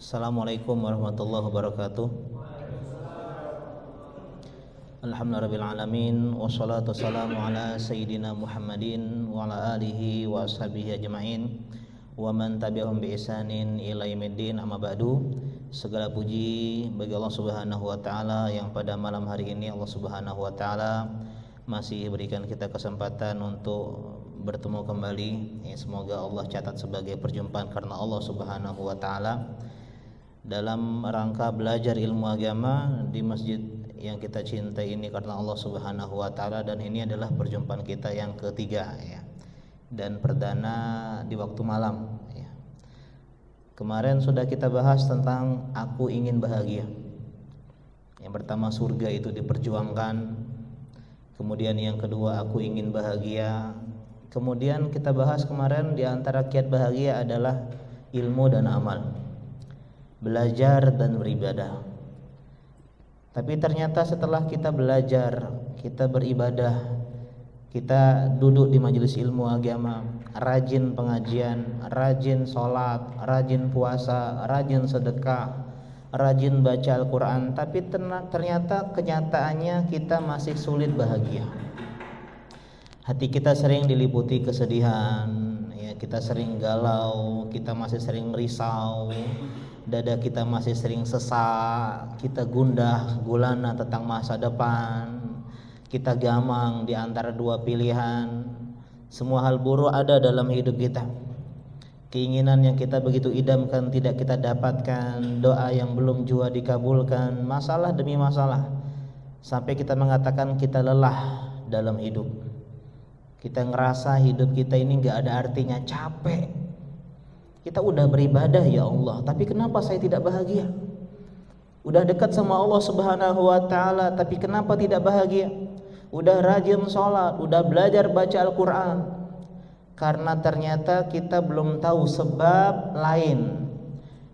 Assalamualaikum warahmatullahi wabarakatuh. Alhamdulillahirrahmanirrahim. Wassalatu wassalamu ala sayyidina Muhammadin wa ala alihi wa ashabihi ajma'in wa man tabi'ahum bi ihsanin ila yaumiddin, amma ba'du. Segala puji bagi Allah Subhanahu wa taala yang pada malam hari ini Allah Subhanahu wa taala masih berikan kita kesempatan untuk bertemu kembali. Semoga Allah catat sebagai perjumpaan karena Allah Subhanahu wa taala dalam rangka belajar ilmu agama di masjid yang kita cintai ini karena Allah Subhanahu wa taala, dan ini adalah perjumpaan kita yang ketiga ya, dan perdana di waktu malam ya. Kemarin sudah kita bahas tentang aku ingin bahagia. Yang pertama, surga itu diperjuangkan. Kemudian yang kedua, aku ingin bahagia. Kemudian kita bahas kemarin di antara kiat bahagia adalah ilmu dan amal, belajar dan beribadah. Tapi ternyata setelah kita belajar, kita beribadah, kita duduk di majelis ilmu agama, rajin pengajian, rajin sholat, rajin puasa, rajin sedekah, rajin baca Al-Quran, tapi ternyata kenyataannya kita masih sulit bahagia. Hati kita sering diliputi kesedihan ya, kita sering galau, kita masih sering risau, dada kita masih sering sesak, kita gundah gulana tentang masa depan, kita gamang di antara dua pilihan. Semua hal buruk ada dalam hidup kita. Keinginan yang kita begitu idamkan tidak kita dapatkan, doa yang belum jua dikabulkan, masalah demi masalah, sampai kita mengatakan kita lelah dalam hidup. Kita ngerasa hidup kita ini gak ada artinya, capek. Kita udah beribadah ya Allah, tapi kenapa saya tidak bahagia? Udah dekat sama Allah Subhanahu wa taala, tapi kenapa tidak bahagia? Udah rajin sholat, udah belajar baca Al-Quran, karena ternyata kita belum tahu sebab lain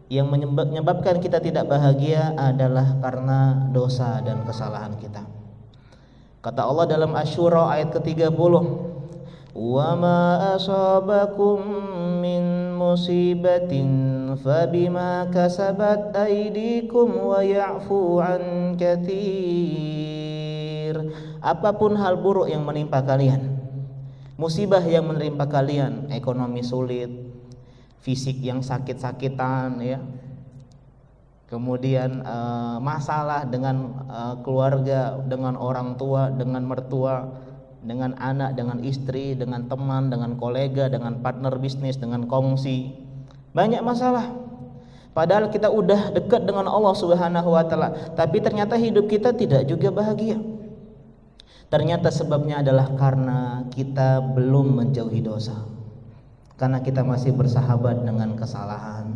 yang menyebabkan kita tidak bahagia adalah karena dosa dan kesalahan kita. Kata Allah dalam Asy-Syura ayat ke-30, wa ma asabakum min musibatin fabima kasabat aydikum wa ya'fu an katsir. Apapun hal buruk yang menimpa kalian, musibah yang menimpa kalian, ekonomi sulit, fisik yang sakit-sakitan ya, kemudian masalah dengan keluarga, dengan orang tua, dengan mertua, dengan anak, dengan istri, dengan teman, dengan kolega, dengan partner bisnis, dengan kongsi, banyak masalah. Padahal kita udah dekat dengan Allah Subhanahu wa taala, tapi ternyata hidup kita tidak juga bahagia. Ternyata sebabnya adalah karena kita belum menjauhi dosa, karena kita masih bersahabat dengan kesalahan,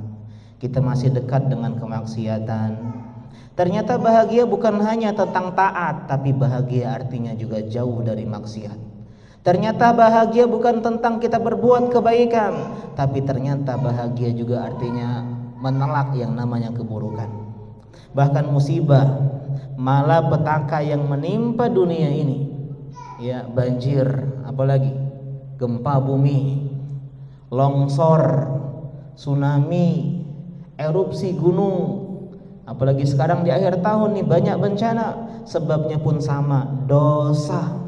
kita masih dekat dengan kemaksiatan. Ternyata bahagia bukan hanya tentang taat, tapi bahagia artinya juga jauh dari maksiat. Ternyata bahagia bukan tentang kita berbuat kebaikan, tapi ternyata bahagia juga artinya menolak yang namanya keburukan. Bahkan musibah, malapetaka yang menimpa dunia ini ya, banjir, apalagi gempa bumi, longsor, tsunami, erupsi gunung, apalagi sekarang di akhir tahun nih banyak bencana, sebabnya pun sama, dosa.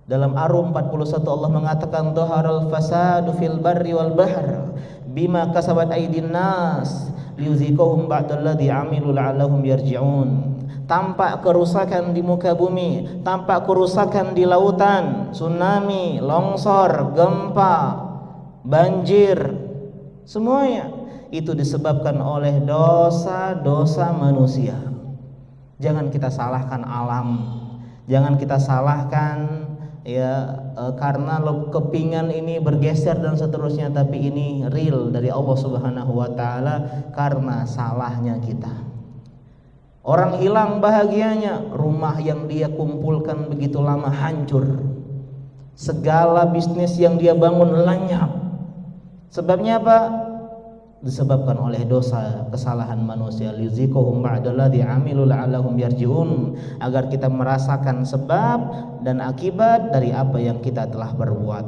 Dalam Ar-Rum 41 Allah mengatakan dhaharal fasadu fil barri wal bahr bima kasabat aydin nas liyuziqahum ba'dalladzi amilu la'allahum yarji'un. Tampak kerusakan di muka bumi, tampak kerusakan di lautan, tsunami, longsor, gempa, banjir, semuanya itu disebabkan oleh dosa-dosa manusia. Jangan kita salahkan alam, jangan kita salahkan ya karena kepingan ini bergeser dan seterusnya, tapi ini real dari Allah Subhanahu wa taala karena salahnya kita. Orang hilang bahagianya, rumah yang dia kumpulkan begitu lama hancur, segala bisnis yang dia bangun lenyap. Sebabnya apa? Disebabkan oleh dosa, kesalahan manusia. Liziqahum ba'dalladzi amilu la'allahum yarji'un, agar kita merasakan sebab dan akibat dari apa yang kita telah berbuat.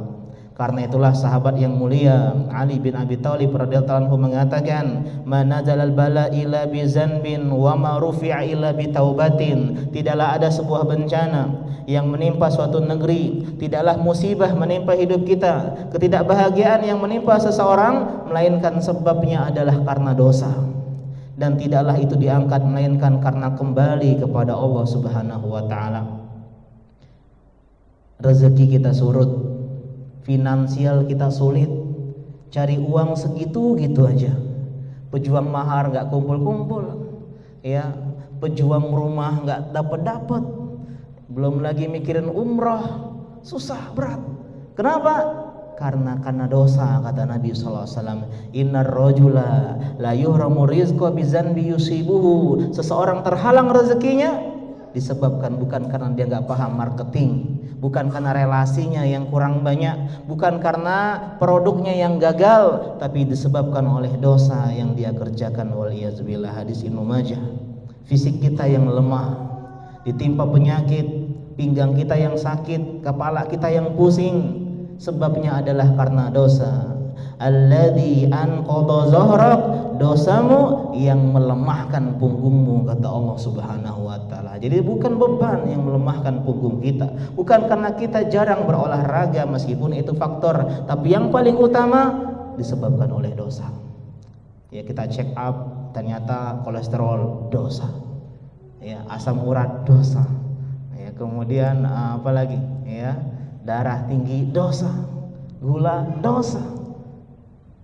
Karena itulah sahabat yang mulia Ali bin Abi Thalib radhiyallahu anhu mengatakan, "Man nazalal bala illa bi zanbin wa ma rufi'a illa bi taubatin." Tidaklah ada sebuah bencana yang menimpa suatu negeri, tidaklah musibah menimpa hidup kita, ketidakbahagiaan yang menimpa seseorang melainkan sebabnya adalah karena dosa. Dan tidaklah itu diangkat melainkan karena kembali kepada Allah Subhanahu wa taala. Rezeki kita surut, finansial kita sulit, cari uang segitu gitu aja, pejuang mahar nggak kumpul-kumpul, ya, pejuang rumah nggak dapat, belum lagi mikirin umrah, susah berat. Kenapa? Karena dosa, kata Nabi SAW. Innar rajula la yuhramu rizqa bizanbi yusibuhu. Seseorang terhalang rezekinya disebabkan bukan karena dia nggak paham marketing, bukan karena relasinya yang kurang banyak, bukan karena produknya yang gagal, tapi disebabkan oleh dosa yang dia kerjakan. Waliyazbillah. Hadis Ibnu Majah. Fisik kita yang lemah, ditimpa penyakit, pinggang kita yang sakit, kepala kita yang pusing, sebabnya adalah karena dosa. Alladzi anqadha zahrak, dosamu yang melemahkan punggungmu, kata Allah Subhanahu wa taala. Jadi bukan beban yang melemahkan punggung kita, bukan karena kita jarang berolahraga meskipun itu faktor, tapi yang paling utama disebabkan oleh dosa. Ya, kita check up ternyata kolesterol, dosa. Ya, asam urat, dosa. Ya, kemudian apa lagi? Ya, darah tinggi, dosa. Gula, dosa.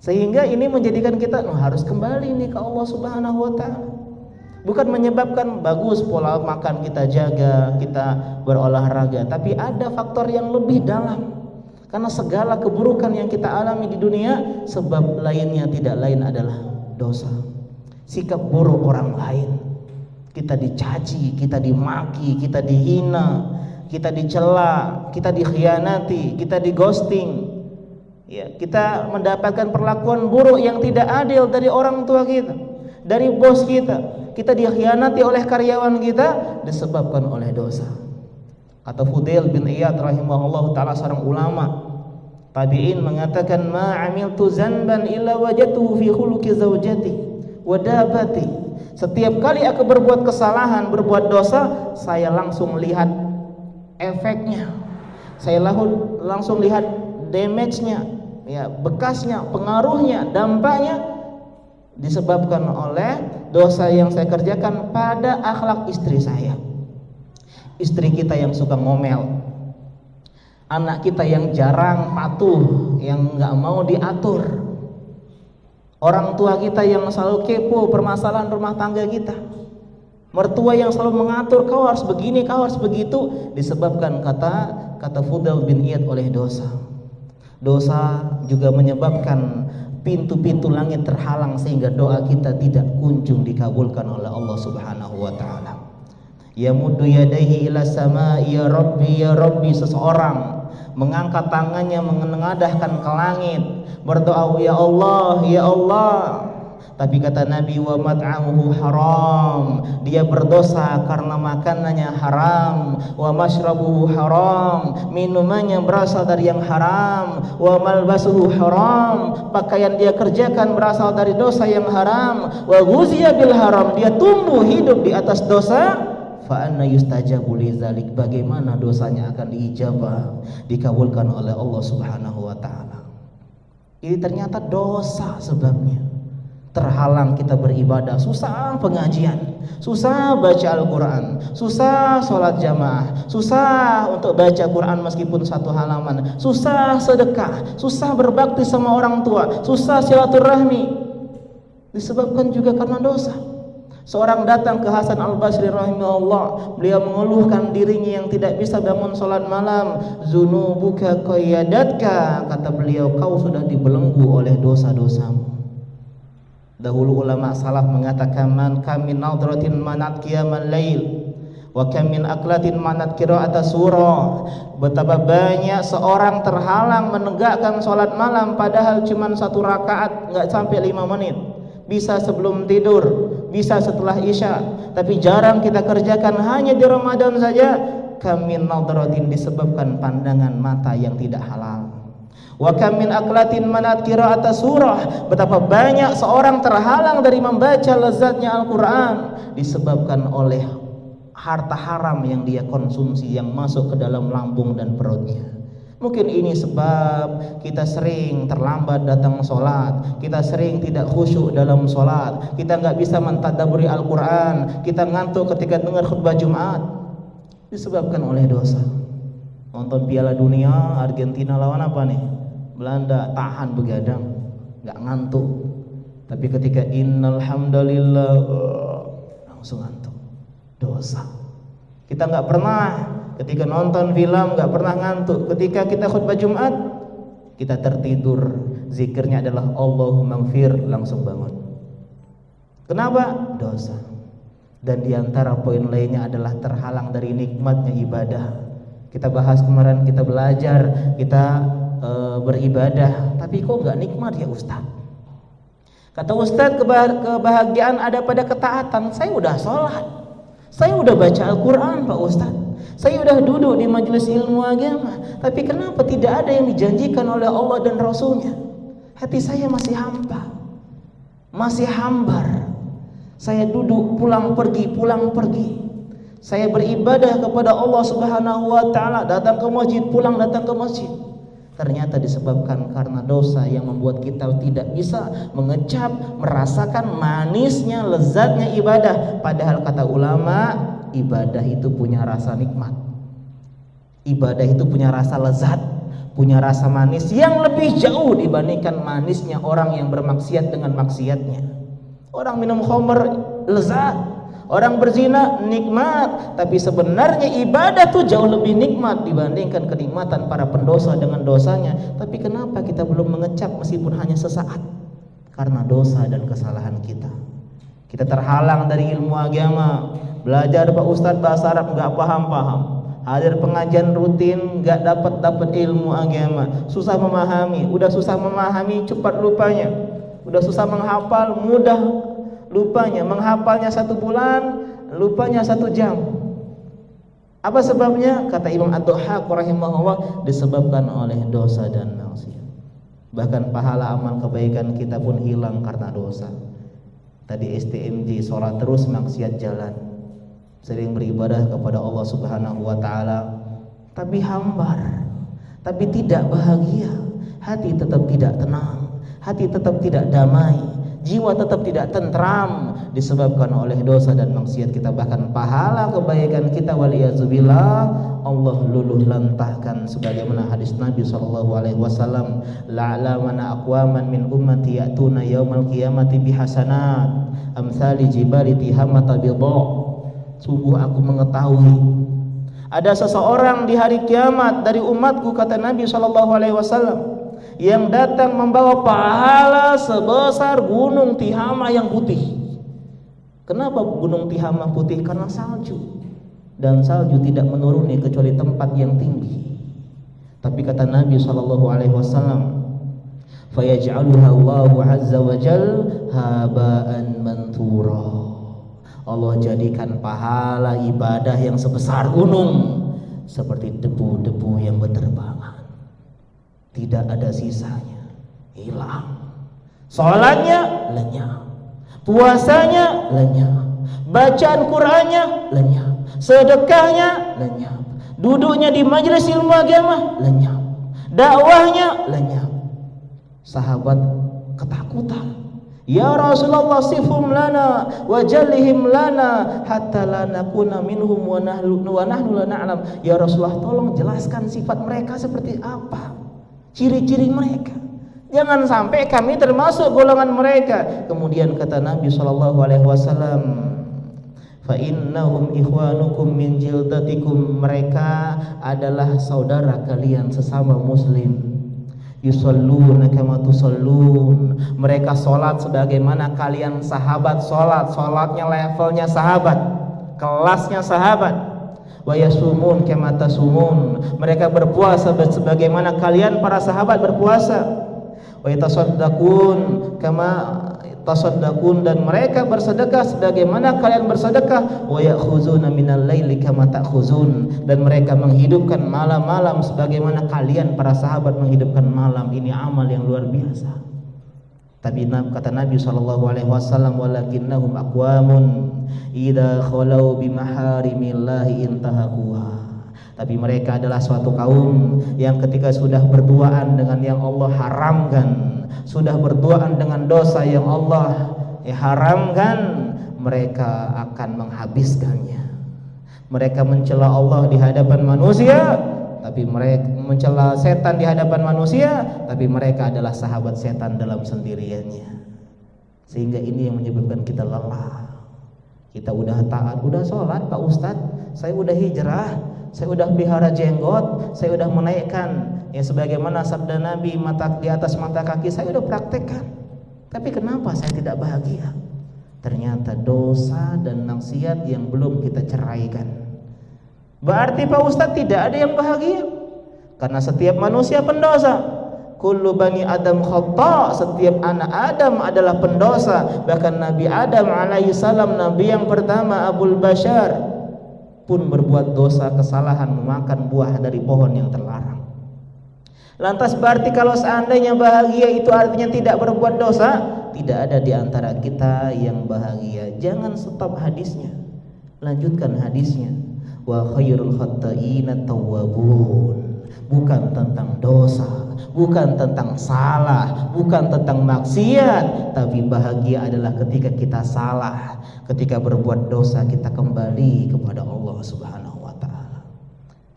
Sehingga ini menjadikan kita harus kembali nih ke Allah Subhanahu wa taala. Bukan menyebabkan bagus pola makan kita jaga, kita berolahraga, tapi ada faktor yang lebih dalam. Karena segala keburukan yang kita alami di dunia, sebab lainnya tidak lain adalah dosa. Sikap buruk orang lain, kita dicaci, kita dimaki, kita dihina, kita dicela, kita dikhianati, kita di-ghosting. Ya, kita mendapatkan perlakuan buruk yang tidak adil dari orang tua kita, dari bos kita. Kita dikhianati oleh karyawan kita disebabkan oleh dosa. Kata Fudail bin Iyad rahimahullah taala, seorang ulama tabi'in, mengatakan, "Ma 'amiltu zanban illa wajadtuhu fi khuluqi zaujati wa dabati." Setiap kali aku berbuat kesalahan, berbuat dosa, saya langsung lihat efeknya. Saya langsung lihat damage-nya, ya, bekasnya, pengaruhnya, dampaknya disebabkan oleh dosa yang saya kerjakan pada akhlak istri saya. Istri kita yang suka ngomel, anak kita yang jarang patuh, yang nggak mau diatur, orang tua kita yang selalu kepo permasalahan rumah tangga kita, mertua yang selalu mengatur, kau harus begini, kau harus begitu, disebabkan kata Fudail bin Iyad oleh dosa. Dosa juga menyebabkan pintu-pintu langit terhalang sehingga doa kita tidak kunjung dikabulkan oleh Allah Subhanahu wa taala. Ya muddu yadaihi ila sama, ya Rabbi, seseorang mengangkat tangannya menengadahkan ke langit, berdoa, ya Allah. Tapi kata Nabi, wa mat'amuhu haram, dia berdosa karena makanannya haram, wa mashrabuhu haram, minumannya berasal dari yang haram, wa malbasuhu haram, pakaian dia kerjakan berasal dari dosa yang haram, wa ghuziya bil haram, dia tumbuh hidup di atas dosa. Fa anna yustajabu lidzalik, bagaimana dosanya akan diijabah, dikabulkan oleh Allah Subhanahu wa taala. Ini ternyata dosa sebabnya. Terhalang kita beribadah, susah pengajian, susah baca Al-Quran, susah sholat jamaah, susah untuk baca Quran meskipun satu halaman, susah sedekah, susah berbakti sama orang tua, susah silaturahmi, disebabkan juga karena dosa. Seorang datang ke Hasan Al-Basri rahimahullah, beliau mengeluhkan dirinya yang tidak bisa bangun sholat malam. Zunubuka qayyadatka, kata beliau, kau sudah dibelenggu oleh dosa-dosamu. Dahulu ulama salaf mengatakan, man kamin nadratin manat qiyamal lail wa kamin aklatin manat qira'ata surah. Betapa banyak seorang terhalang menegakkan salat malam padahal cuma satu rakaat, enggak sampai 5 menit. Bisa sebelum tidur, bisa setelah isya, tapi jarang kita kerjakan, hanya di Ramadan saja. Kamin nadratin, disebabkan pandangan mata yang tidak halal, Wa kam min aqlatin manat qira'ata surah, betapa banyak seorang terhalang dari membaca lezatnya Al-Qur'an disebabkan oleh harta haram yang dia konsumsi yang masuk ke dalam lambung dan perutnya. Mungkin ini sebab kita sering terlambat datang sholat, kita sering tidak khusyuk dalam sholat, kita nggak bisa mentadabburi Al-Quran, kita ngantuk ketika dengar khutbah Jumat, disebabkan oleh dosa. Nonton Piala Dunia, Argentina lawan apa nih? Belanda, tahan begadang, nggak ngantuk. Tapi ketika innal hamdalillah, langsung ngantuk. Dosa. Kita nggak pernah ketika nonton film nggak pernah ngantuk. Ketika kita khutbah Jumat, kita tertidur, zikirnya adalah Allahumma ighfir, langsung bangun. Kenapa? Dosa. Dan diantara poin lainnya adalah terhalang dari nikmatnya ibadah. Kita bahas kemarin, kita belajar, kita beribadah, tapi kok nggak nikmat ya Ustaz? Kata Ustaz, kebahagiaan ada pada ketaatan. Saya udah sholat, saya udah baca Al-Quran Pak Ustaz, saya udah duduk di majelis ilmu agama, tapi kenapa tidak ada yang dijanjikan oleh Allah dan Rasulnya? Hati saya masih hampa, masih hambar. Saya duduk pulang pergi. Saya beribadah kepada Allah Subhanahu wa taala, datang ke masjid, pulang datang ke masjid. Ternyata disebabkan karena dosa yang membuat kita tidak bisa mengecap, merasakan manisnya, lezatnya ibadah. Padahal kata ulama, ibadah itu punya rasa nikmat, ibadah itu punya rasa lezat, punya rasa manis yang lebih jauh dibandingkan manisnya orang yang bermaksiat dengan maksiatnya. Orang minum khamr lezat, orang berzina nikmat, tapi sebenarnya ibadah tuh jauh lebih nikmat dibandingkan kenikmatan para pendosa dengan dosanya. Tapi kenapa kita belum mengecap meskipun hanya sesaat? Karena dosa dan kesalahan kita. Kita terhalang dari ilmu agama. Belajar Pak Ustadz bahasa Arab nggak paham-paham. Hadir pengajian rutin nggak dapat ilmu agama. Susah memahami. Udah susah memahami, cepat lupanya. Udah susah menghafal, mudah lupanya. Menghafalnya 1 bulan, lupanya 1 jam. Apa sebabnya? Kata Imam Ad-Dhahhak rahimahullah, disebabkan oleh dosa dan maksiat. Bahkan pahala amal kebaikan kita pun hilang karena dosa. Tadi STMJ, sholat terus, maksiat jalan. Sering beribadah kepada Allah Subhanahu wa taala, tapi hambar, tapi tidak bahagia. Hati tetap tidak tenang, hati tetap tidak damai, jiwa tetap tidak tentram, disebabkan oleh dosa dan maksiat kita. Bahkan pahala kebaikan kita waliyazubillah Allah luluh lantahkan, sebagaimana hadis Nabi SAW, la'lamana aqwaman min ummati ya'tuna yaumal qiyamati bihasanat amsali jibali tihamata bidha. Sungguh aku mengetahui ada seseorang di hari kiamat dari umatku, kata Nabi SAW, yang datang membawa pahala sebesar gunung Tihama yang putih. Kenapa gunung Tihama putih? Karena salju, dan salju tidak menuruni kecuali tempat yang tinggi. Tapi kata Nabi SAW, fayaj'aluha Allahu azza wa jal haba'an manthura. Allah jadikan pahala ibadah yang sebesar gunung seperti debu-debu yang berterbangan, tidak ada sisanya, hilang. Salatnya lenyap, puasanya lenyap, bacaan Qur'annya lenyap, sedekahnya lenyap, duduknya di majelis ilmu agama lenyap, dakwahnya lenyap. Sahabat ketakutan, ya Rasulullah sifhum lana wa jallihim lana hatta la nakuna minhum wa nahnu la na'lam. Ya Rasulullah, tolong jelaskan sifat mereka seperti apa, ciri-ciri mereka, jangan sampai kami termasuk golongan mereka. Kemudian kata Nabi SAW, fa innahum ikhwanukum min jildatikum, mereka adalah saudara kalian sesama muslim. Yusalluna kama tusallun, mereka sholat sebagaimana kalian sahabat sholat, sholatnya levelnya sahabat, kelasnya sahabat. Wa yasumun kama tasumun, mereka berpuasa sebagaimana kalian para sahabat berpuasa. Wa yatasaddaqun kama tasaddaqun, dan mereka bersedekah sebagaimana kalian bersedekah, wa ya'khuzuna minal laili kama ta'khuzun, dan mereka menghidupkan malam-malam sebagaimana kalian para sahabat menghidupkan malam. Ini amal yang luar biasa. Tapi kata Nabi SAW, walakinnahum aqwamun idza khalau bimaharimillahi intahaquha. Tapi mereka adalah suatu kaum yang ketika sudah berduaan dengan yang Allah haramkan, sudah berduaan dengan dosa yang Allah haramkan, mereka akan menghabiskannya. Mereka mencela Allah di hadapan manusia, tapi mereka mencela setan di hadapan manusia, tapi mereka adalah sahabat setan dalam sendiriannya. Sehingga ini yang menyebabkan kita lelah. Kita udah taat, udah sholat Pak Ustadz, saya udah hijrah, saya udah pelihara jenggot, saya udah menaikkan ya sebagaimana sabda Nabi, mata di atas mata kaki saya udah praktekkan. Tapi kenapa saya tidak bahagia? Ternyata dosa dan maksiat yang belum kita ceraikan. Berarti Pak Ustadz tidak ada yang bahagia, karena setiap manusia pendosa. Kullu bani Adam khata, setiap anak Adam adalah pendosa. Bahkan Nabi Adam alaihissalam, Nabi yang pertama Abul Bashar, pun berbuat dosa, kesalahan, memakan buah dari pohon yang terlarang. Lantas berarti kalau seandainya bahagia itu artinya tidak berbuat dosa? Tidak ada di antara kita yang bahagia. Jangan stop hadisnya, lanjutkan hadisnya. Wa khairul khatta'ina tawwabun. Bukan tentang dosa, bukan tentang salah, bukan tentang maksiat, tapi bahagia adalah ketika kita salah, ketika berbuat dosa kita kembali kepada Allah Subhanahu wa taala.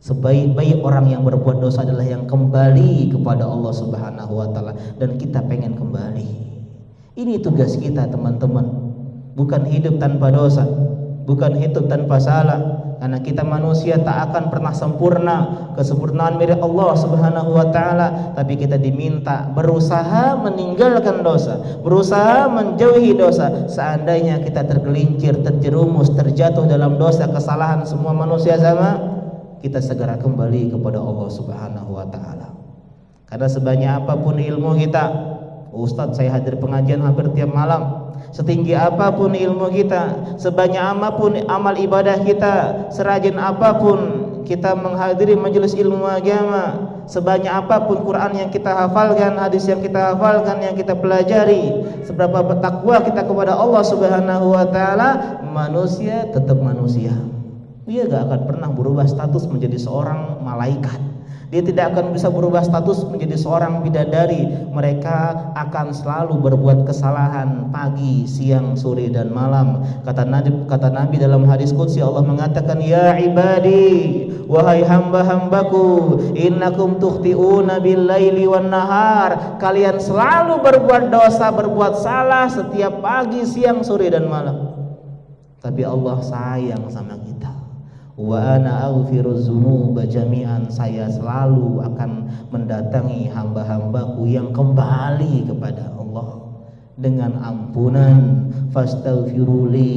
Sebaik-baik orang yang berbuat dosa adalah yang kembali kepada Allah Subhanahu wa taala, dan kita pengen kembali. Ini tugas kita teman-teman. Bukan hidup tanpa dosa, bukan hidup tanpa salah. Karena kita manusia tak akan pernah sempurna. Kesempurnaan milik Allah Subhanahu wa taala, tapi kita diminta berusaha meninggalkan dosa, berusaha menjauhi dosa. Seandainya kita tergelincir, terjerumus, terjatuh dalam dosa, kesalahan, semua manusia sama, kita segera kembali kepada Allah Subhanahu wa taala. Karena sebanyak apapun ilmu kita, Ustadz saya hadir pengajian hampir tiap malam, setinggi apapun ilmu kita, sebanyak apapun amal ibadah kita, serajin apapun kita menghadiri majelis ilmu agama, sebanyak apapun Quran yang kita hafalkan, hadis yang kita hafalkan, yang kita pelajari, seberapa bertakwa kita kepada Allah Subhanahu wa taala, manusia tetap manusia. Dia gak akan pernah berubah status menjadi seorang malaikat. Dia tidak akan bisa berubah status menjadi seorang bidadari. Mereka akan selalu berbuat kesalahan pagi, siang, sore, dan malam. Kata Nabi dalam hadis qudsi, Allah mengatakan, ya ibadi, wahai hamba-hambaku, innakum tukhti'una bil-laili wan nahar. Kalian selalu berbuat dosa, berbuat salah setiap pagi, siang, sore, dan malam. Tapi Allah sayang sama kita. Wa ana aghfiru dzunuba jami'an, saya selalu akan mendatangi hamba-hambaku yang kembali kepada Allah dengan ampunan. Fastaghfiruli,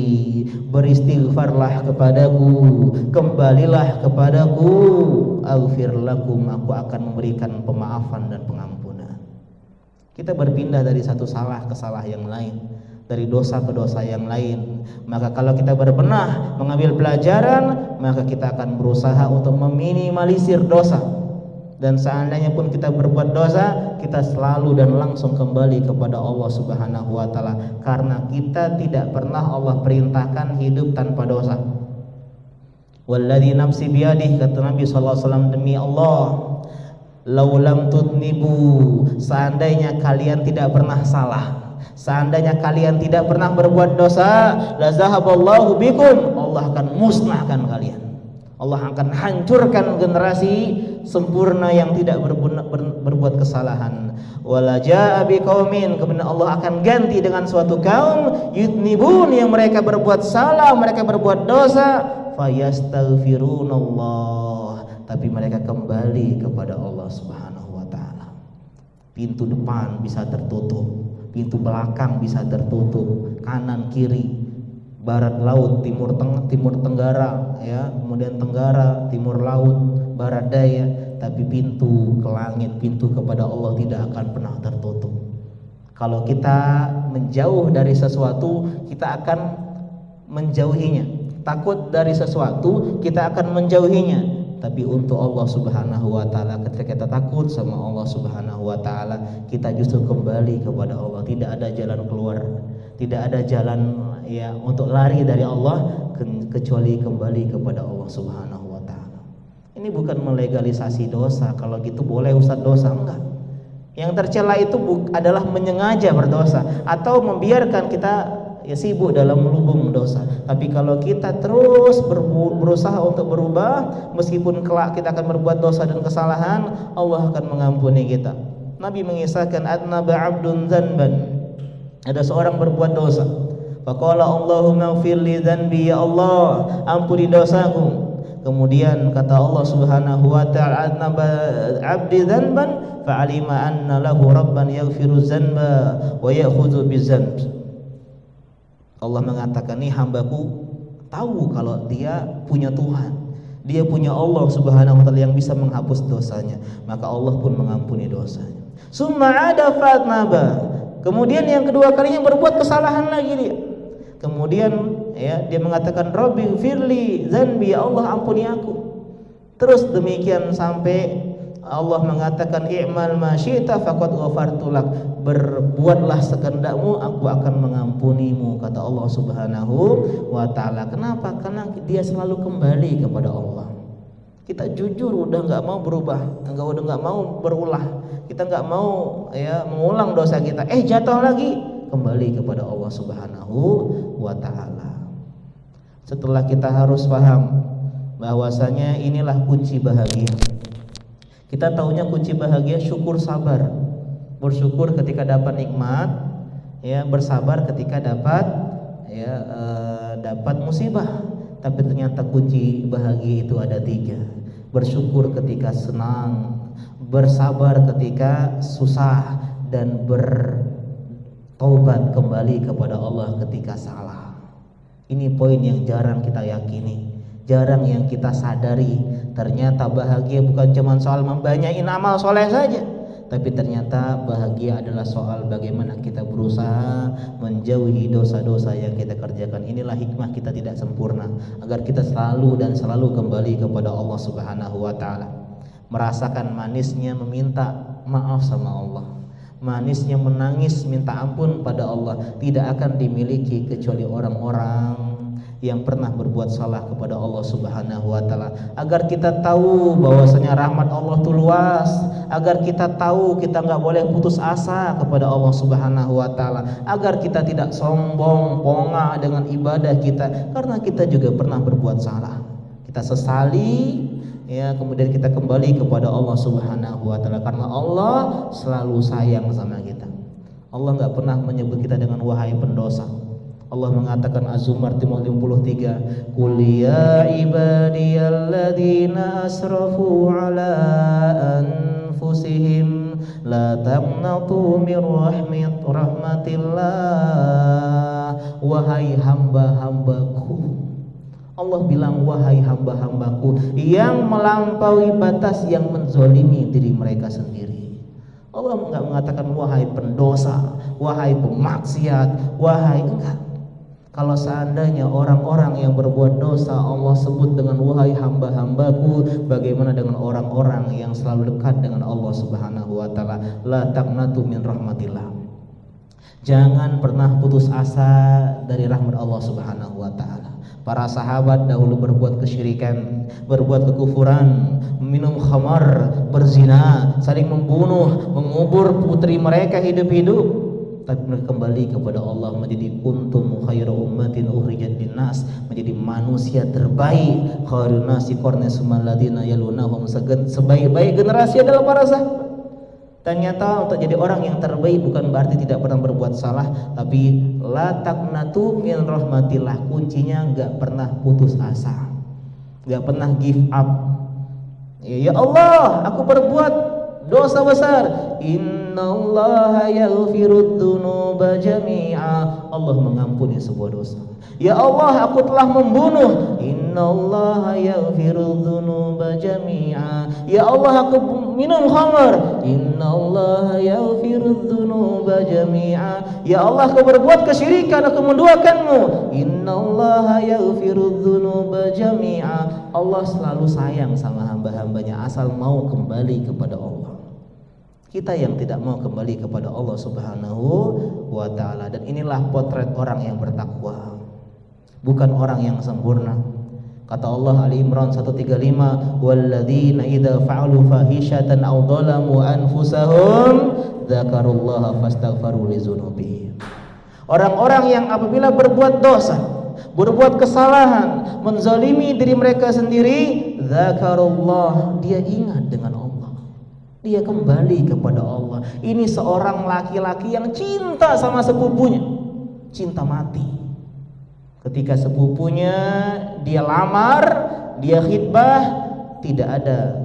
beristighfarlah kepadaku, kembalilah kepadaku, aghfir lakum, aku akan memberikan pemaafan dan pengampunan. Kita berpindah dari satu salah ke salah yang lain, dari dosa ke dosa yang lain. Maka kalau kita berbenah mengambil pelajaran, maka kita akan berusaha untuk meminimalisir dosa. Dan seandainya pun kita berbuat dosa, kita selalu dan langsung kembali kepada Allah Subhanahu wa taala, karena kita tidak pernah Allah perintahkan hidup tanpa dosa. Walladzi nafsi biyadihi, kata Nabi sallallahu alaihi wasallam, demi Allah, laulam tudnibu, seandainya kalian tidak pernah salah, seandainya kalian tidak pernah berbuat dosa, la zahaballahu bikum, Allah akan musnahkan kalian. Allah akan hancurkan generasi sempurna yang tidak berbuat kesalahan. Wala jaa biqaumin, kemudian Allah akan ganti dengan suatu kaum yutnibun, yang mereka berbuat salah, mereka berbuat dosa, fayastaghfirunallah, tapi mereka kembali kepada Allah Subhanahu wa taala. Pintu depan bisa tertutup, pintu belakang bisa tertutup, kanan kiri, barat laut, timur tenggara, ya, kemudian tenggara, timur laut, barat daya, tapi pintu ke langit, pintu kepada Allah tidak akan pernah tertutup. Kalau kita menjauh dari sesuatu, kita akan menjauhinya. Takut dari sesuatu, kita akan menjauhinya. Tapi untuk Allah Subhanahu wa taala, ketika kita takut sama Allah Subhanahu wa taala, kita justru kembali kepada Allah. Tidak ada jalan keluar, tidak ada jalan ya untuk lari dari Allah kecuali kembali kepada Allah Subhanahu wa taala. Ini bukan melegalisasi dosa. Kalau gitu boleh Ustaz dosa, enggak. Yang tercela itu adalah menyengaja berdosa atau membiarkan kita ya sibuk dalam melubung dosa. Tapi kalau kita terus berusaha untuk berubah, meskipun kelak kita akan berbuat dosa dan kesalahan, Allah akan mengampuni kita. Nabi mengisahkan adnaba 'abdun dzanban. Ada seorang berbuat dosa. Faqala Allahumma ighfir li dzanbi, ya Allah, ampuni dosaku. Kemudian kata Allah Subhanahu wa ta'ala, adnaba 'abdi dzanban fa'alima anna lahu rabban yaghfiru dzanba wa ya'khudhu bidzanb. Allah mengatakan, nih hambaku tahu kalau dia punya Tuhan, dia punya Allah Subhanahu wa ta'ala yang bisa menghapus dosanya, maka Allah pun mengampuni dosanya. Summa ada fatnaba, kemudian yang kedua kalinya berbuat kesalahan lagi dia. Kemudian ya dia mengatakan Rabbi firli dzanbi, ya Allah ampuni aku. Terus demikian sampai Allah mengatakan i'mal ma syi'ta faqad ghafartu lak, berbuatlah sekendakmu, aku akan mengampunimu, kata Allah Subhanahu wa taala. Kenapa? Karena dia selalu kembali kepada Allah. Kita jujur udah nggak mau berubah, udah nggak mau berulah, kita nggak mau ya mengulang dosa kita, jatuh lagi, kembali kepada Allah Subhanahu wa taala. Setelah kita harus paham bahwasanya inilah kunci bahagia. Kita taunya kunci bahagia syukur sabar. Bersyukur ketika dapat nikmat, ya, bersabar ketika dapat dapat musibah. Tapi ternyata kunci bahagia itu ada 3. Bersyukur ketika senang, bersabar ketika susah, dan bertaubat kembali kepada Allah ketika salah. Ini poin yang jarang kita yakini, jarang yang kita sadari. Ternyata bahagia bukan cuma soal membanyakin amal soleh saja, tapi ternyata bahagia adalah soal bagaimana kita berusaha menjauhi dosa-dosa yang kita kerjakan. Inilah hikmah kita tidak sempurna, agar kita selalu dan selalu kembali kepada Allah Subhanahu wa taala. Merasakan manisnya meminta maaf sama Allah, manisnya menangis minta ampun pada Allah, tidak akan dimiliki kecuali orang-orang yang pernah berbuat salah kepada Allah Subhanahu wa taala. Agar kita tahu bahwasanya rahmat Allah itu luas, agar kita tahu kita nggak boleh putus asa kepada Allah Subhanahu wa taala, agar kita tidak sombong, pongah dengan ibadah kita, karena kita juga pernah berbuat salah. Kita sesali, ya, kemudian kita kembali kepada Allah Subhanahu wa taala, karena Allah selalu sayang sama kita. Allah nggak pernah menyebut kita dengan wahai pendosa. Allah mengatakan Az-Zumar 53, Qul ya ibadiyalladzina asrafu ala anfusihim la taqnatu min rahmatillah. Wahai hamba-hambaku, Allah bilang wahai hamba-hambaku yang melampaui batas, yang menzolimi diri mereka sendiri. Allah enggak mengatakan wahai pendosa, wahai pemaksiat, wahai, enggak. Kalau seandainya orang-orang yang berbuat dosa Allah sebut dengan wahai hamba-hambaku, bagaimana dengan orang-orang yang selalu dekat dengan Allah Subhanahu wa taala? La taqnatu min rahmatillah. Jangan pernah putus asa dari rahmat Allah Subhanahu wa taala. Para sahabat dahulu berbuat kesyirikan, berbuat kekufuran, minum khamar, berzina, saling membunuh, mengubur putri mereka hidup-hidup. Tapi mereka kembali kepada Allah menjadi kuntum khairu ummatin ukhrijat linnas, menjadi manusia terbaik. Khairun nasi qarni summal ladzina yalunahum, sebaik-baik generasi adalah para sahabat. Ternyata untuk jadi orang yang terbaik bukan berarti tidak pernah berbuat salah, tapi la taqnatu min rahmatillah, kuncinya enggak pernah putus asa, enggak pernah give up. Ya Allah, aku berbuat dosa besar. Innallaha yaghfirud dzunuba jami'a. Allah mengampuni sebuah dosa. Ya Allah, aku telah membunuh. Innallaha yaghfirud dzunuba jami'a. Ya Allah, aku minum khamr, innallaha yaghfirudz dzunuba jami'a. Ya Allah, kau berbuat kesyirikan, aku menduakanmu. Innallaha yaghfirudz dzunuba jami'a. Allah selalu sayang sama hamba-hambanya asal mau kembali kepada Allah. Kita yang tidak mau kembali kepada Allah Subhanahu wa ta'ala. Dan inilah potret orang yang bertakwa, bukan orang yang sempurna. Kata Allah, Ali Imran 135, walladzina idza fa'alu fahishatan aw dhalamu anfusahum dzakarullaha fastaghfaru lidzunubihim. Orang-orang yang apabila berbuat dosa, berbuat kesalahan, menzalimi diri mereka sendiri, dzakarullah, dia ingat dengan Allah. Dia kembali kepada Allah. Ini seorang laki-laki yang cinta sama sepupunya, cinta mati. Ketika sepupunya dia lamar, dia khitbah, tidak ada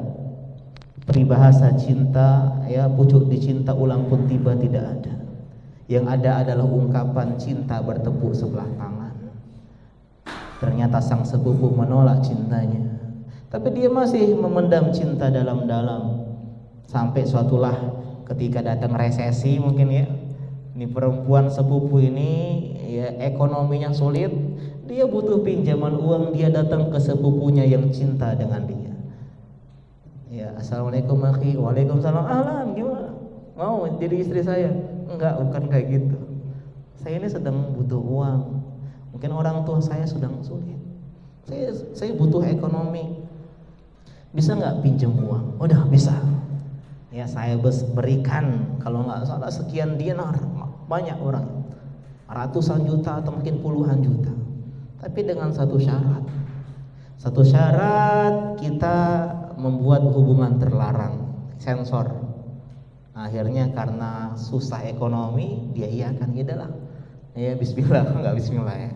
peribahasa cinta, ya, pucuk dicinta ulang pun tiba, tidak ada. Yang ada adalah ungkapan cinta bertepuk sebelah tangan. Ternyata sang sepupu menolak cintanya, tapi dia masih memendam cinta dalam-dalam. Sampai suatulah ketika datang resesi mungkin, ya, ini perempuan sepupu ini, ya, ekonominya sulit, dia butuh pinjaman uang, dia datang ke sepupunya yang cinta dengan dia. Ya, assalamualaikum akhi. Waalaikumsalam. Ahlan, gimana? Mau jadi istri saya? Enggak, bukan kayak gitu. Saya ini sedang butuh uang. Mungkin orang tua saya sedang sulit. Saya butuh ekonomi. Bisa nggak pinjam uang? Udah bisa. Ya, saya berikan kalau nggak salah sekian dinar, banyak orang, ratusan juta atau mungkin puluhan juta. Tapi dengan satu syarat, kita membuat hubungan terlarang, sensor. Akhirnya karena susah ekonomi, dia iakan, ya, ya bismillah, nggak bismillah, ya.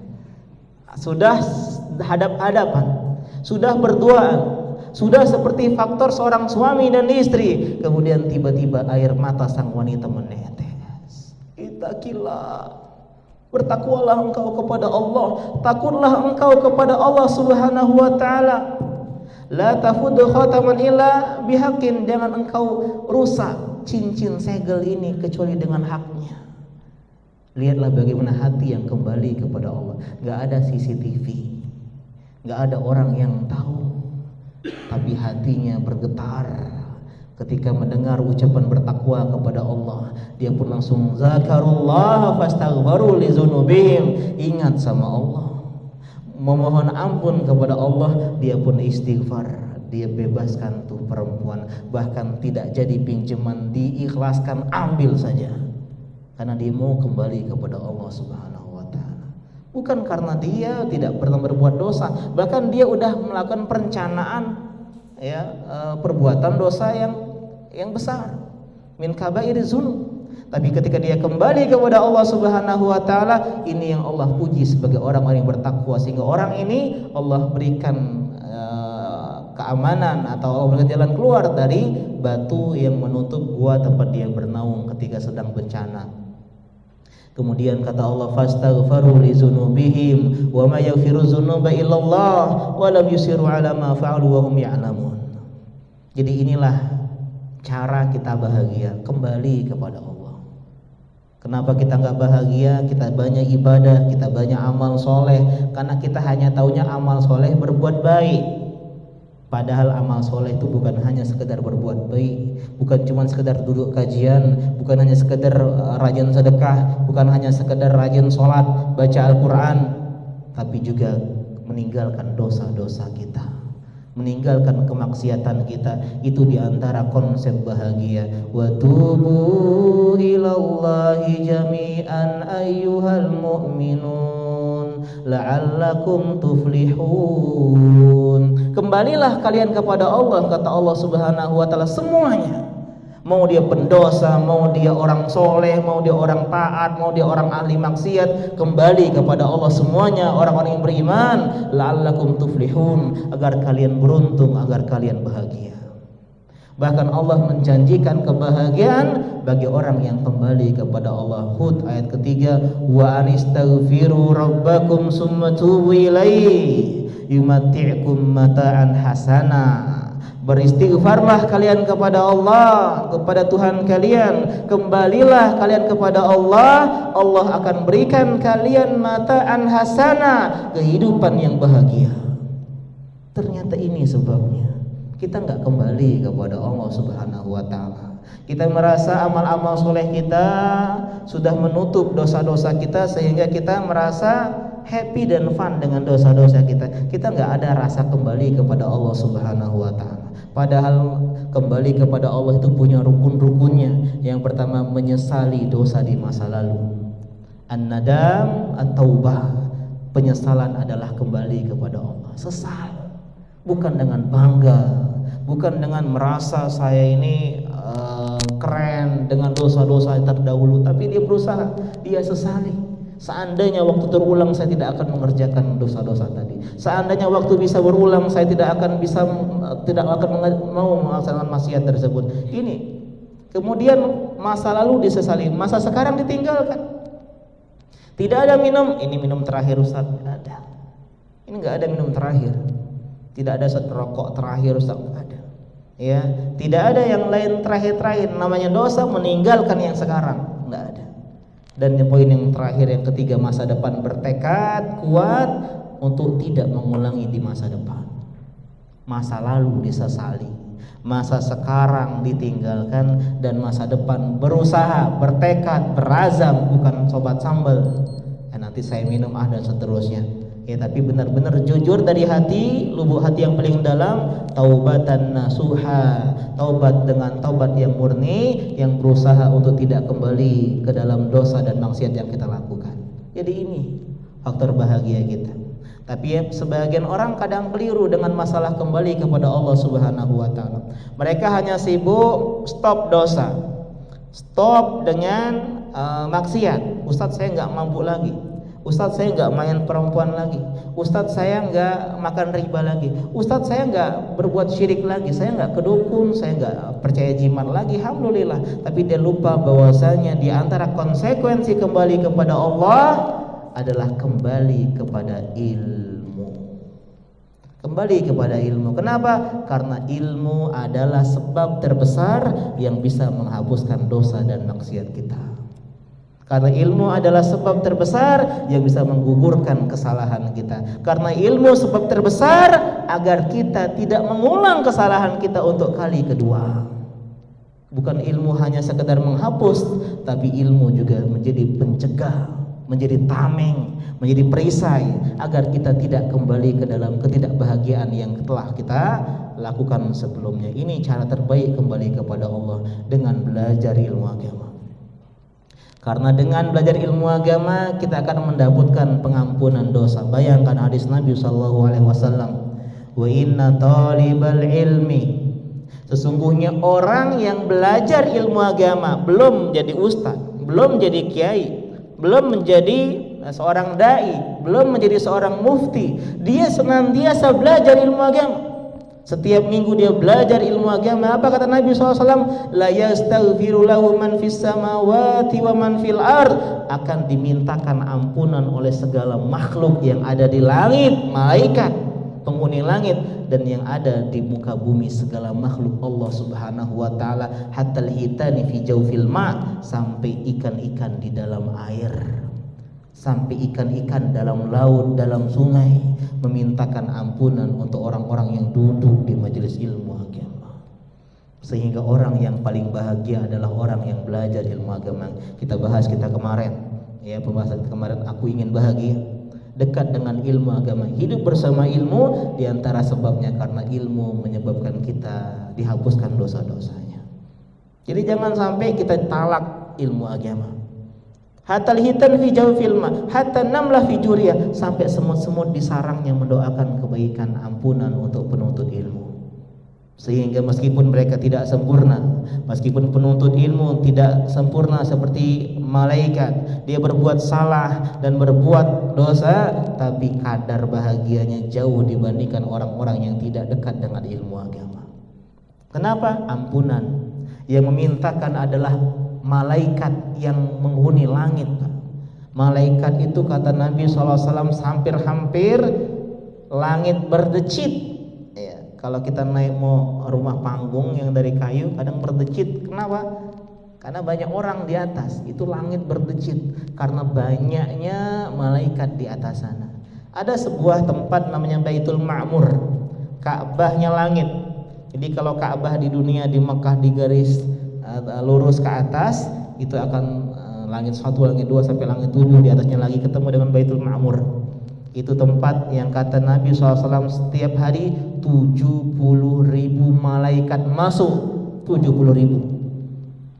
Sudah hadap-hadapan, sudah berduaan, sudah seperti faktor seorang suami dan istri, kemudian tiba-tiba air mata sang wanita menetes. Ittaqillah, bertakwalah engkau kepada Allah, takutlah engkau kepada Allah Subhanahu wa ta'ala. La tafudhu khataman illa bihaqqin, jangan engkau rusak cincin segel ini kecuali dengan haknya. Lihatlah bagaimana hati yang kembali kepada Allah. Gak ada CCTV, gak ada orang yang tahu, tapi hatinya bergetar ketika mendengar ucapan bertakwa kepada Allah. Dia pun langsung zakarullah fastaghfaru lidzunubihim, ingat sama Allah, memohon ampun kepada Allah. Dia pun istighfar, dia bebaskan tuh perempuan, bahkan tidak jadi pinjaman, diikhlaskan, ambil saja, karena dia mau kembali kepada Allah Subhanahu wa ta'ala. Bukan karena dia tidak pernah berbuat dosa, bahkan dia udah melakukan perencanaan, ya, perbuatan dosa yang besar, min kabairiz dzunub. Tapi ketika dia kembali kepada Allah Subhanahu wa ta'ala, ini yang Allah puji sebagai orang-orang yang bertakwa, sehingga orang ini Allah berikan keamanan, atau Allah berikan jalan keluar dari batu yang menutup gua tempat dia bernaung ketika sedang bencana. Kemudian kata Allah, fastaghfaru li dzunubihim wa ma yaghfiru dzunuba illallah wa lam yusiru ala ma fa'alu wa hum ya'lamun. Jadi inilah cara kita bahagia, kembali kepada Allah. Kenapa kita nggak bahagia? Kita banyak ibadah, kita banyak amal soleh, karena kita hanya taunya amal soleh berbuat baik. Padahal amal soleh itu bukan hanya sekedar berbuat baik, bukan cuma sekedar duduk kajian, bukan hanya sekedar rajin sedekah, bukan hanya sekedar rajin sholat, baca Al-Quran, tapi juga meninggalkan dosa-dosa kita, meninggalkan kemaksiatan kita. Itu diantara konsep bahagia. Wa tubu ilallahi jami'an ayyuhal mu'minun la'allakum tuflihun. Kembalilah kalian kepada Allah, kata Allah Subhanahu wa ta'ala, semuanya. Mau dia pendosa, mau dia orang soleh, mau dia orang taat, mau dia orang ahli maksiat, kembali kepada Allah semuanya, orang-orang yang beriman. La'allakum tuflihun, agar kalian beruntung, agar kalian bahagia. Bahkan Allah menjanjikan kebahagiaan bagi orang yang kembali kepada Allah. Hud ayat ketiga, wa anistaghfiru rabbakum summa tubu ilaihi yumatti'kum mata'an hasana. Beristighfarlah kalian kepada Allah, kepada Tuhan kalian. Kembalilah kalian kepada Allah. Allah akan berikan kalian mataan hasanah, kehidupan yang bahagia. Ternyata ini sebabnya kita nggak kembali kepada Allah Subhanahu wa Ta'ala. Kita merasa amal-amal soleh kita sudah menutup dosa-dosa kita, sehingga kita merasa happy dan fun dengan dosa-dosa kita. Kita nggak ada rasa kembali kepada Allah Subhanahu wa Ta'ala. Padahal kembali kepada Allah itu punya rukun-rukunnya. Yang pertama, menyesali dosa di masa lalu. An-nadam, at-taubah. Penyesalan adalah kembali kepada Allah. Sesal, bukan dengan bangga, bukan dengan merasa saya ini keren dengan dosa-dosa yang terdahulu, tapi dia berusaha, dia sesali. Seandainya waktu terulang saya tidak akan mengerjakan dosa-dosa tadi. Seandainya waktu bisa berulang saya tidak akan mau melaksanakan maksiat tersebut. Ini kemudian masa lalu disesali, masa sekarang ditinggalkan. Tidak ada minum, ini minum terakhir Ustaz, tidak ada. Ini nggak ada minum terakhir. Tidak ada rokok terakhir Ustaz, nggak ada. Ya, tidak ada yang lain terakhir. Namanya dosa meninggalkan yang sekarang, nggak ada. Dan poin yang terakhir, yang ketiga, masa depan, bertekad kuat untuk tidak mengulangi di masa depan. Masa lalu disesali, masa sekarang ditinggalkan, dan masa depan berusaha, bertekad, berazam, bukan sobat sambal. Nanti saya minum dan seterusnya. Ya, tapi benar-benar jujur dari hati, lubuk hati yang paling dalam, taubatan nasuha, taubat dengan taubat yang murni, yang berusaha untuk tidak kembali ke dalam dosa dan maksiat yang kita lakukan. Jadi ini faktor bahagia kita. Tapi ya, sebagian orang kadang keliru dengan masalah kembali kepada Allah Subhanahu wa Ta'ala. Mereka hanya sibuk stop dosa, stop dengan maksiat. Ustadz, saya nggak mabuk lagi. Ustadz, saya nggak main perempuan lagi. Ustadz, saya nggak makan riba lagi. Ustadz, saya nggak berbuat syirik lagi. Saya nggak kedukun, saya nggak percaya jimat lagi. Alhamdulillah. Tapi dia lupa bahwasanya di antara konsekuensi kembali kepada Allah adalah kembali kepada ilmu. Kembali kepada ilmu. Kenapa? Karena ilmu adalah sebab terbesar yang bisa menghapuskan dosa dan maksiat kita. Karena ilmu adalah sebab terbesar yang bisa menggugurkan kesalahan kita. Karena ilmu sebab terbesar agar kita tidak mengulang kesalahan kita untuk kali kedua. Bukan ilmu hanya sekedar menghapus, tapi ilmu juga menjadi pencegah, menjadi tameng, menjadi perisai agar kita tidak kembali ke dalam ketidakbahagiaan yang telah kita lakukan sebelumnya. Ini cara terbaik kembali kepada Allah, dengan belajar ilmu agama. Karena dengan belajar ilmu agama kita akan mendapatkan pengampunan dosa. Bayangkan hadis Nabi SAW, wa inna talibal ilmi, sesungguhnya orang yang belajar ilmu agama, belum jadi ustaz, belum jadi kiai, belum menjadi seorang dai, belum menjadi seorang mufti, dia senantiasa belajar ilmu agama. Setiap minggu dia belajar ilmu agama. Apa kata Nabi SAW? La yastaghfiru lahu man fis samawati wa man fil ard. Akan dimintakan ampunan oleh segala makhluk yang ada di langit, malaikat, penghuni langit, dan yang ada di muka bumi, segala makhluk Allah Subhanahu wa Ta'ala. Hatta al-hitani fi jawfil ma', sampai ikan-ikan di dalam air, sampai ikan-ikan dalam laut, dalam sungai, memintakan ampunan untuk orang-orang yang duduk di majelis ilmu agama. Sehingga orang yang paling bahagia adalah orang yang belajar ilmu agama. Kita bahas kemarin, ya, pembahasan kemarin, aku ingin bahagia, dekat dengan ilmu agama, hidup bersama ilmu. Di antara sebabnya karena ilmu menyebabkan kita dihapuskan dosa-dosanya. Jadi jangan sampai kita talak ilmu agama. Hatta hitan fi jawfil ma, hatta namlah fi juriyah, sampai semut-semut di sarangnya mendoakan kebaikan, ampunan untuk penuntut ilmu. Sehingga meskipun mereka tidak sempurna, meskipun penuntut ilmu tidak sempurna seperti malaikat, dia berbuat salah dan berbuat dosa, tapi kadar bahagianya jauh dibandingkan orang-orang yang tidak dekat dengan ilmu agama. Kenapa? Ampunan yang memintakan adalah malaikat yang menghuni langit. Malaikat itu kata Nabi SAW hampir-hampir langit berdecit, ya, Kalau kita naik mau rumah panggung yang dari kayu kadang berdecit. Kenapa? Karena banyak orang di atas, itu langit berdecit karena banyaknya malaikat di atas sana. Ada sebuah tempat namanya Baitul Ma'mur, Ka'bahnya langit. Jadi kalau Ka'bah di dunia di Mekah di garis lurus ke atas, itu akan langit 1, langit 2 sampai langit 7, di atasnya lagi ketemu dengan Baitul Ma'mur. Itu tempat yang kata Nabi SAW setiap hari 70.000 malaikat masuk, 70.000.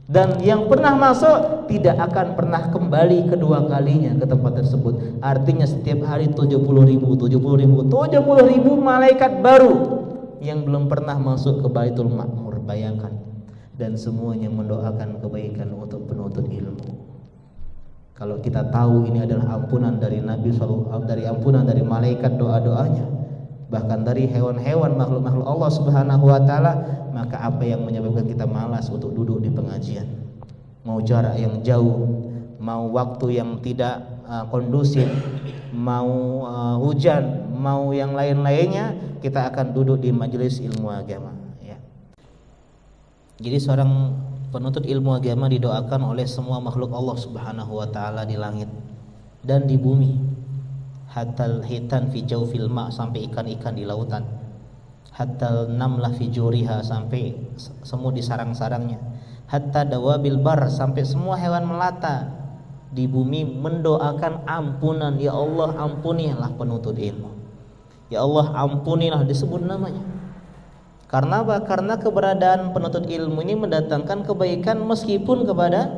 Dan yang pernah masuk tidak akan pernah kembali kedua kalinya ke tempat tersebut. Artinya setiap hari 70.000 malaikat baru yang belum pernah masuk ke Baitul Ma'mur. Bayangkan. Dan semuanya mendoakan kebaikan untuk penuntut ilmu. Kalau kita tahu ini adalah ampunan dari Nabi SAW, dari ampunan dari malaikat doa-doanya, bahkan dari hewan-hewan makhluk-makhluk Allah Subhanahu wa taala, maka apa yang menyebabkan kita malas untuk duduk di pengajian? Mau jarak yang jauh, mau waktu yang tidak kondusif, mau hujan, mau yang lain-lainnya, kita akan duduk di majelis ilmu agama, ya. Jadi seorang penuntut ilmu agama didoakan oleh semua makhluk Allah Subhanahu wa taala di langit dan di bumi. Hatal hitan fi jawfil ma, sampai ikan-ikan di lautan. Hatta namlah fi juriha, sampai semut di sarang-sarangnya. Hatta dawabil bar, sampai semua hewan melata di bumi mendoakan ampunan. Ya Allah, ampunilah penuntut ilmu. Ya Allah, ampunilah, disebut namanya. Karena apa? Karena keberadaan penuntut ilmu ini mendatangkan kebaikan, meskipun kepada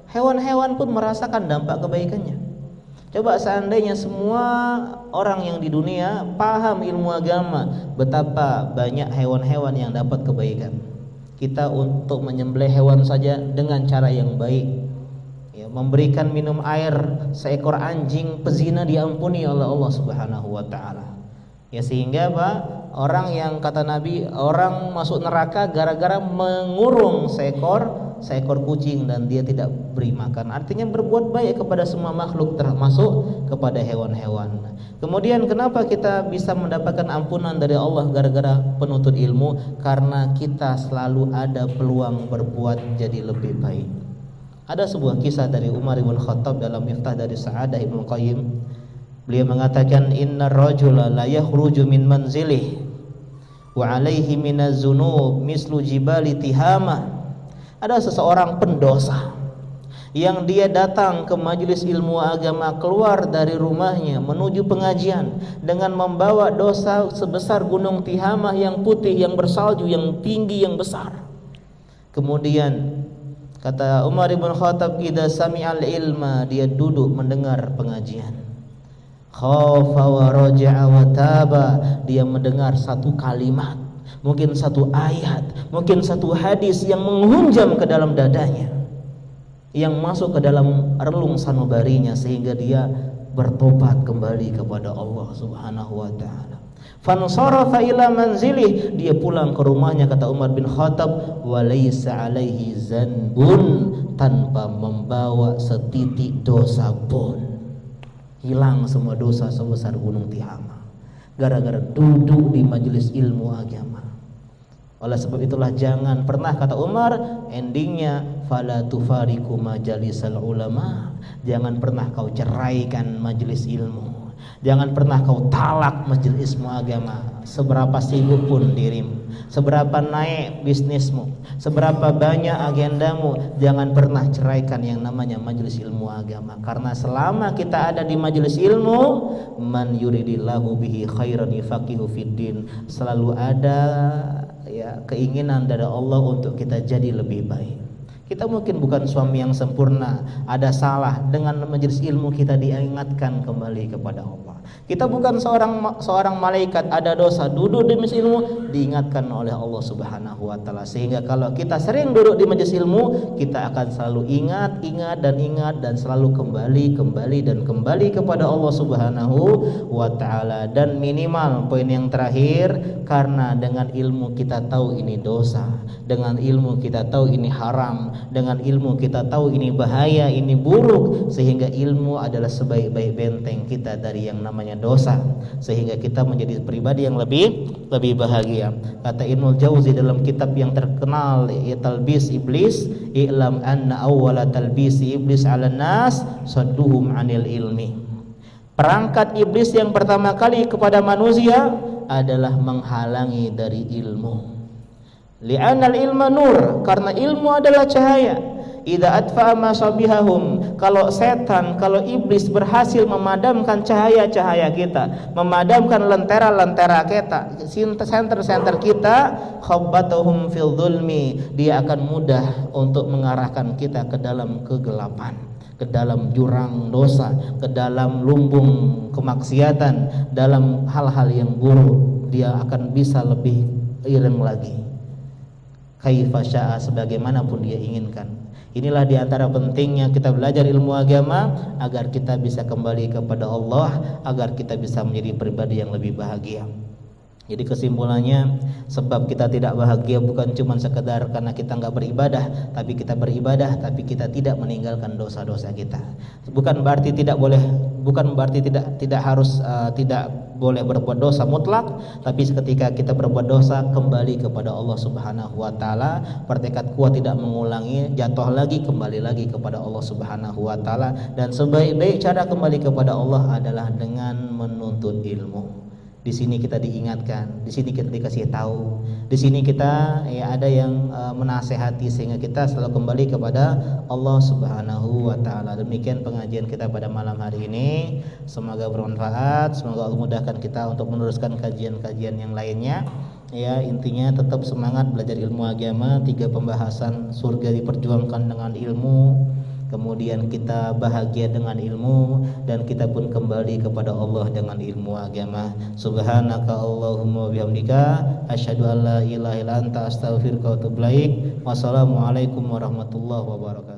hewan-hewan pun merasakan dampak kebaikannya. Coba seandainya semua orang yang di dunia paham ilmu agama, betapa banyak hewan-hewan yang dapat kebaikan. Kita untuk menyembelih hewan saja dengan cara yang baik, ya, memberikan minum air seekor anjing pezina diampuni oleh Allah Subhanahu wa taala. Ya, sehingga apa? Orang yang kata Nabi, orang masuk neraka gara-gara mengurung seekor kucing dan dia tidak beri makan. Artinya berbuat baik kepada semua makhluk, termasuk kepada hewan-hewan. Kemudian kenapa kita bisa mendapatkan ampunan dari Allah gara-gara penuntut ilmu? Karena kita selalu ada peluang berbuat jadi lebih baik. Ada sebuah kisah dari Umar bin Khattab dalam Miftah dari Sa'adah Ibnu Qayyim. Beliau mengatakan, innar rajula la yakhruju min manzilih wa alaihi minaz zunub mislu jibali tihamah. Ada seseorang pendosa yang dia datang ke majelis ilmu agama, keluar dari rumahnya menuju pengajian dengan membawa dosa sebesar gunung Tihamah yang putih, yang bersalju, yang tinggi, yang besar. Kemudian kata Umar bin Khattab, idza sami'al ilma, dia duduk mendengar pengajian. Khafa wa raja'a wa taba, dia mendengar satu kalimat, mungkin satu ayat, mungkin satu hadis yang menghunjam ke dalam dadanya, yang masuk ke dalam relung sanubarinya, sehingga dia bertobat kembali kepada Allah Subhanahu wa taala. Fansarafa ila manzilih, dia pulang ke rumahnya, kata Umar bin Khattab, wa laisa alaihi zanbun, tanpa membawa setitik dosa pun. Hilang semua dosa sebesar gunung Tihamah gara-gara duduk di majelis ilmu agama. Oleh sebab itulah jangan pernah, kata Umar, endingnya fala tufariqu majalisal ulama, jangan pernah kau ceraikan majelis ilmu, jangan pernah kau talak majelis ilmu agama. Seberapa sibuk pun dirimu, seberapa naik bisnismu, seberapa banyak agendamu, jangan pernah ceraikan yang namanya majelis ilmu agama. Karena selama kita ada di majelis ilmu, man yuridillahu bihi khairan yufaqihu fiddin, selalu ada ya keinginan dari Allah untuk kita jadi lebih baik. Kita mungkin bukan suami yang sempurna, ada salah, dengan majelis ilmu kita diingatkan kembali kepada Allah. Kita bukan seorang malaikat, ada dosa, duduk di majelis ilmu diingatkan oleh Allah Subhanahu wa taala. Sehingga kalau kita sering duduk di majelis ilmu, kita akan selalu ingat dan selalu kembali kepada Allah Subhanahu wa taala. Dan minimal poin yang terakhir, karena dengan ilmu kita tahu ini dosa, dengan ilmu kita tahu ini haram, dengan ilmu kita tahu ini bahaya, ini buruk, sehingga ilmu adalah sebaik-baik benteng kita dari yang namanya namanya dosa, sehingga kita menjadi pribadi yang lebih bahagia. Kata Ibnu Jauzi dalam kitab yang terkenal Talbis Iblis, i'lam anna awwala talbisi iblis 'alan nas sadduhum 'anil ilmi. Perangkat iblis yang pertama kali kepada manusia adalah menghalangi dari ilmu. Li'anal ilma nur, karena ilmu adalah cahaya. Idza atfa'a ma sabihahum, kalau setan, kalau iblis berhasil memadamkan cahaya-cahaya kita, memadamkan lentera-lentera kita, senter-senter kita, khabbatuhum fil dhulmi, dia akan mudah untuk mengarahkan kita ke dalam kegelapan, ke dalam jurang dosa, ke dalam lumbung kemaksiatan, dalam hal-hal yang buruk. Dia akan bisa lebih ireng lagi, kaifa syaa, sebagaimanapun dia inginkan. Inilah diantara pentingnya kita belajar ilmu agama, agar kita bisa kembali kepada Allah, agar kita bisa menjadi pribadi yang lebih bahagia. Jadi kesimpulannya, sebab kita tidak bahagia bukan cuma sekedar karena kita nggak beribadah, tapi kita beribadah tapi kita tidak meninggalkan dosa-dosa kita. Bukan berarti tidak boleh, bukan berarti tidak harus tidak boleh berbuat dosa mutlak, tapi ketika kita berbuat dosa kembali kepada Allah Subhanahu wa taala, bertekad kuat tidak mengulangi, jatuh lagi kembali lagi kepada Allah Subhanahu wa taala, dan sebaik-baik cara kembali kepada Allah adalah dengan menuntut ilmu. Di sini kita diingatkan, di sini kita dikasih tahu, di sini kita ada yang menasehati sehingga kita selalu kembali kepada Allah Subhanahu wa taala. Demikian pengajian kita pada malam hari ini. Semoga bermanfaat, semoga Allah mudahkan kita untuk meneruskan kajian-kajian yang lainnya. Ya, intinya tetap semangat belajar ilmu agama. 3 pembahasan surga diperjuangkan dengan ilmu. Kemudian kita bahagia dengan ilmu, dan kita pun kembali kepada Allah dengan ilmu agama. Subhanaka Allahumma bihamdika asyhadu an la ilaha illa anta astaghfiruka wa atubu ilaik. Wassalamualaikum warahmatullahi wabarakatuh.